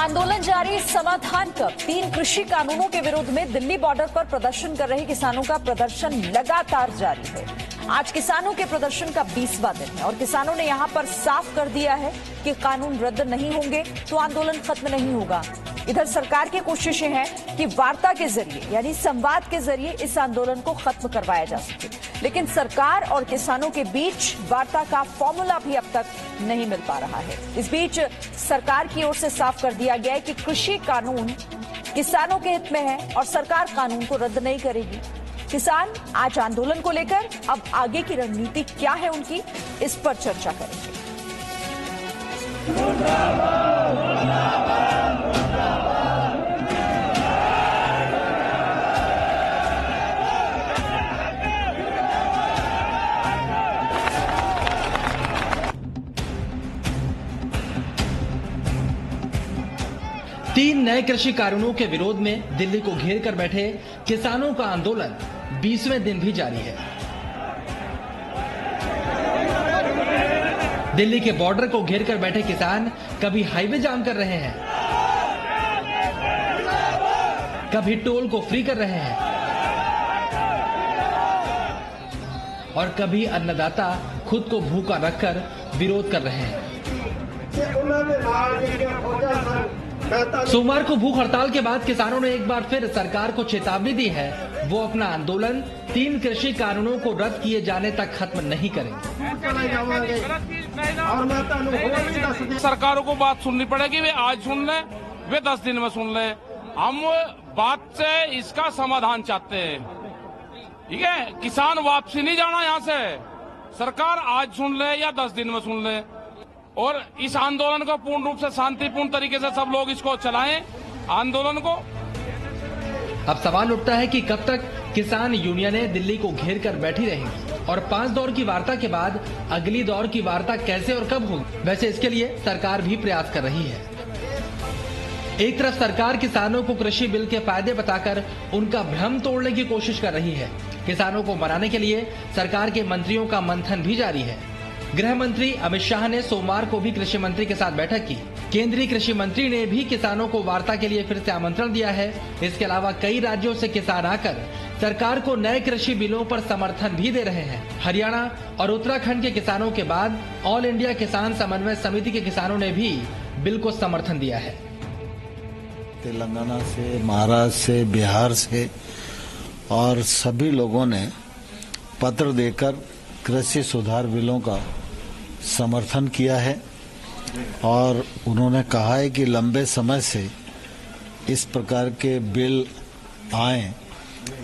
आंदोलन जारी, समाधान कब? 3 कृषि कानूनों के विरोध में दिल्ली बॉर्डर पर प्रदर्शन कर रहे किसानों का प्रदर्शन लगातार जारी है। आज किसानों के प्रदर्शन का 20वां दिन है और किसानों ने यहां पर साफ कर दिया है कि कानून रद्द नहीं होंगे तो आंदोलन खत्म नहीं होगा। इधर सरकार की कोशिशें हैं कि वार्ता के जरिए यानी संवाद के जरिए इस आंदोलन को खत्म करवाया जा सके, लेकिन सरकार और किसानों के बीच वार्ता का फॉर्मूला भी अब तक नहीं मिल पा रहा है। इस बीच सरकार की ओर से साफ कर दिया गया है कि कृषि कानून किसानों के हित में है और सरकार कानून को रद्द नहीं करेगी। किसान आज आंदोलन को लेकर अब आगे की रणनीति क्या है उनकी, इस पर चर्चा करेंगे। 3 नए कृषि कानूनों के विरोध में दिल्ली को घेर कर बैठे किसानों का आंदोलन 20वें दिन भी जारी है। दिल्ली के बॉर्डर को घेर कर बैठे किसान कभी हाईवे जाम कर रहे हैं, कभी टोल को फ्री कर रहे हैं और कभी अन्नदाता खुद को भूखा रखकर विरोध कर रहे हैं। सोमवार को भूख हड़ताल के बाद किसानों ने एक बार फिर सरकार को चेतावनी दी है, वो अपना आंदोलन 3 कृषि कानूनों को रद्द किए जाने तक खत्म नहीं करेंगे। सरकारों को बात सुननी पड़ेगी, वे आज सुन ले, वे 10 दिन में सुन ले। हम बात से इसका समाधान चाहते हैं, ठीक है। किसान वापसी नहीं जाना यहाँ से, सरकार आज सुन ले या 10 दिन में सुन ले और इस आंदोलन को पूर्ण रूप से शांतिपूर्ण तरीके से सब लोग इसको चलाएं आंदोलन को। अब सवाल उठता है कि कब तक किसान यूनियनें दिल्ली को घेर कर बैठी रहेंगी और 5 दौर की वार्ता के बाद अगली दौर की वार्ता कैसे और कब होगी। वैसे इसके लिए सरकार भी प्रयास कर रही है। एक तरफ सरकार किसानों को कृषि बिल के फायदे बताकर उनका भ्रम तोड़ने की कोशिश कर रही है। किसानों को मनाने के लिए सरकार के मंत्रियों का मंथन भी जारी है। गृह मंत्री अमित शाह ने सोमवार को भी कृषि मंत्री के साथ बैठक की। केंद्रीय कृषि मंत्री ने भी किसानों को वार्ता के लिए फिर से आमंत्रण दिया है। इसके अलावा कई राज्यों से किसान आकर सरकार को नए कृषि बिलों पर समर्थन भी दे रहे हैं। हरियाणा और उत्तराखंड के किसानों के बाद ऑल इंडिया किसान समन्वय समिति के किसानों ने भी बिल को समर्थन दिया है। तेलंगाना से, महाराष्ट्र से, बिहार से और सभी लोगों ने पत्र देकर कृषि सुधार बिलों का समर्थन किया है और उन्होंने कहा है कि लंबे समय से इस प्रकार के बिल आए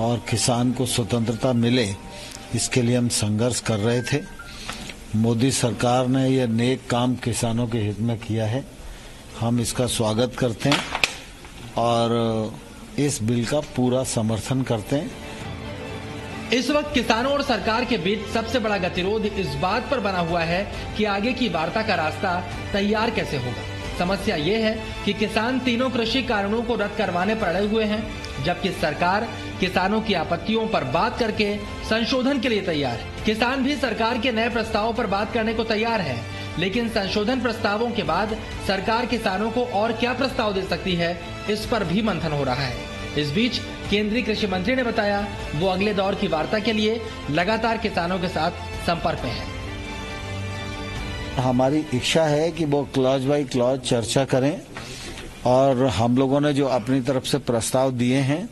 और किसान को स्वतंत्रता मिले, इसके लिए हम संघर्ष कर रहे थे। मोदी सरकार ने यह नेक काम किसानों के हित में किया है, हम इसका स्वागत करते हैं और इस बिल का पूरा समर्थन करते हैं। इस वक्त किसानों और सरकार के बीच सबसे बड़ा गतिरोध इस बात पर बना हुआ है कि आगे की वार्ता का रास्ता तैयार कैसे होगा। समस्या ये है कि किसान तीनों कृषि कानूनों को रद्द करवाने पर अड़े हुए हैं, जबकि सरकार किसानों की आपत्तियों पर बात करके संशोधन के लिए तैयार है। किसान भी सरकार के नए प्रस्तावों पर बात करने को तैयार है, लेकिन संशोधन प्रस्तावों के बाद सरकार किसानों को और क्या प्रस्ताव दे सकती है, इस पर भी मंथन हो रहा है। इस बीच केंद्रीय कृषि मंत्री ने बताया वो अगले दौर की वार्ता के लिए लगातार किसानों के साथ संपर्क में है। हमारी इच्छा है कि वो क्लॉज बाय क्लॉज चर्चा करें और हम लोगों ने जो अपनी तरफ से प्रस्ताव दिए हैं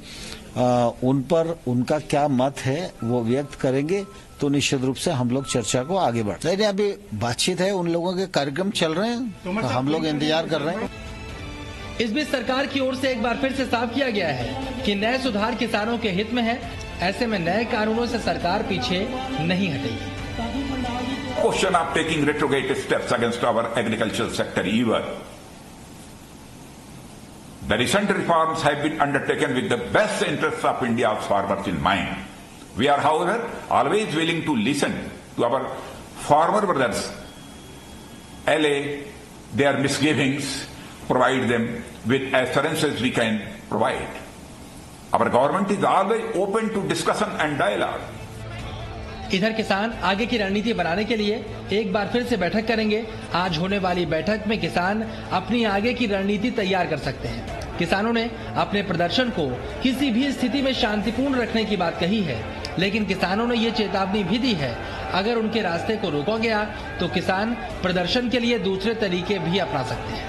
उन पर उनका क्या मत है वो व्यक्त करेंगे, तो निश्चित रूप से हम लोग चर्चा को आगे बढ़ते हैं। अभी बातचीत है, उन लोगों के कार्यक्रम चल रहे हैं, तो हम लोग इंतजार कर रहे हैं। इस बीच सरकार की ओर से एक बार फिर से साफ किया गया है कि नए सुधार किसानों के हित में है। ऐसे में नए कानूनों से सरकार पीछे नहीं हटेगी। Question of taking retrograde steps against our agricultural sector either. The recent reforms have been undertaken with the best interests of India's farmers in mind. We are, however, always willing to listen to our farmer brothers, allay their misgivings, provide them with assurances we can provide. Our government is always open to discussion and dialogue. इधर किसान आगे की रणनीति बनाने के लिए एक बार फिर से बैठक करेंगे। आज होने वाली बैठक में किसान अपनी आगे की रणनीति तैयार कर सकते हैं। किसानों ने अपने प्रदर्शन को किसी भी स्थिति में शांतिपूर्ण रखने की बात कही है, लेकिन किसानों ने ये चेतावनी भी दी है, अगर उनके रास्ते को रोका गया तो किसान प्रदर्शन के लिए दूसरे तरीके भी अपना सकते हैं।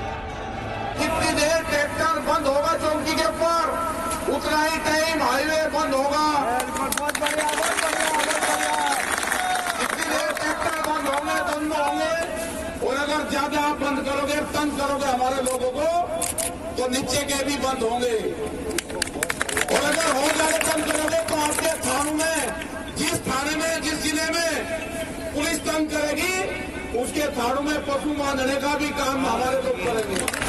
जितनी देर ट्रैक्टर बंद होगा चौकी के ऊपर, उतना ही टाइम हाईवे बंद होगा। जितनी देर ट्रैक्टर बंद होंगे, और अगर ज्यादा आप बंद करोगे, तंग करोगे हमारे लोगों को, तो नीचे के भी बंद होंगे। और अगर हो जाए तंग करोगे तो आपके थानों में, जिस थाने में, जिस जिले में पुलिस तंग करेगी, उसके थानों में पशु बांधने का भी काम हमारे लोग करेंगे।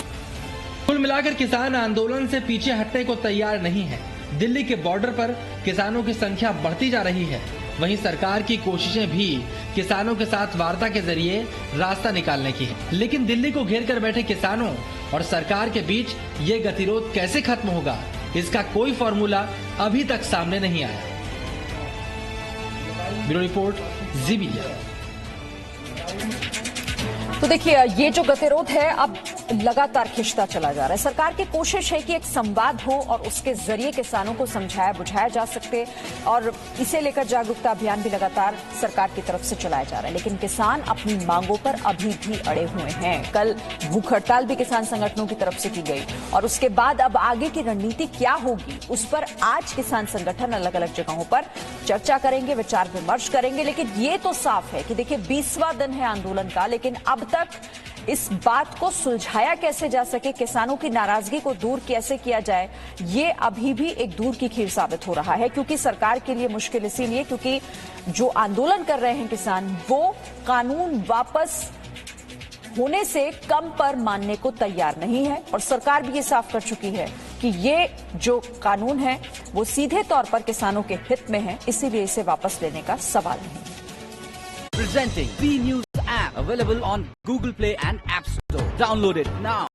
कुल मिलाकर किसान आंदोलन से पीछे हटने को तैयार नहीं है। दिल्ली के बॉर्डर पर किसानों की संख्या बढ़ती जा रही है। वहीं सरकार की कोशिशें भी किसानों के साथ वार्ता के जरिए रास्ता निकालने की है, लेकिन दिल्ली को घेर कर बैठे किसानों और सरकार के बीच ये गतिरोध कैसे खत्म होगा, इसका कोई फॉर्मूला अभी तक सामने नहीं आया। ब्यूरो रिपोर्ट, जी मीडिया। तो देखिए, ये जो गतिरोध है अब लगातार खिंचता चला जा रहा है। सरकार की कोशिश है कि एक संवाद हो और उसके जरिए किसानों को समझाया बुझाया जा सके, और इसे लेकर जागरूकता अभियान भी लगातार सरकार की तरफ से चलाया जा रहा है। लेकिन किसान अपनी मांगों पर अभी भी अड़े हुए हैं। कल भूख हड़ताल भी किसान संगठनों की तरफ से की गई, और उसके बाद अब आगे की रणनीति क्या होगी, उस पर आज किसान संगठन अलग अलग जगहों पर चर्चा करेंगे, विचार विमर्श करेंगे। लेकिन ये तो साफ है कि देखिए, 20वां दिन है आंदोलन का, लेकिन अब तक इस बात को सुलझाया कैसे जा सके, किसानों की नाराजगी को दूर कैसे किया जाए, ये अभी भी एक दूर की खीर साबित हो रहा है। क्योंकि सरकार के लिए मुश्किल इसीलिए क्योंकि जो आंदोलन कर रहे हैं किसान, वो कानून वापस होने से कम पर मानने को तैयार नहीं है, और सरकार भी ये साफ कर चुकी है कि ये जो कानून है वो सीधे तौर पर किसानों के हित में है, इसीलिए इसे वापस लेने का सवाल नहीं। Presenting B News app, available on Google Play and App Store. Download it now.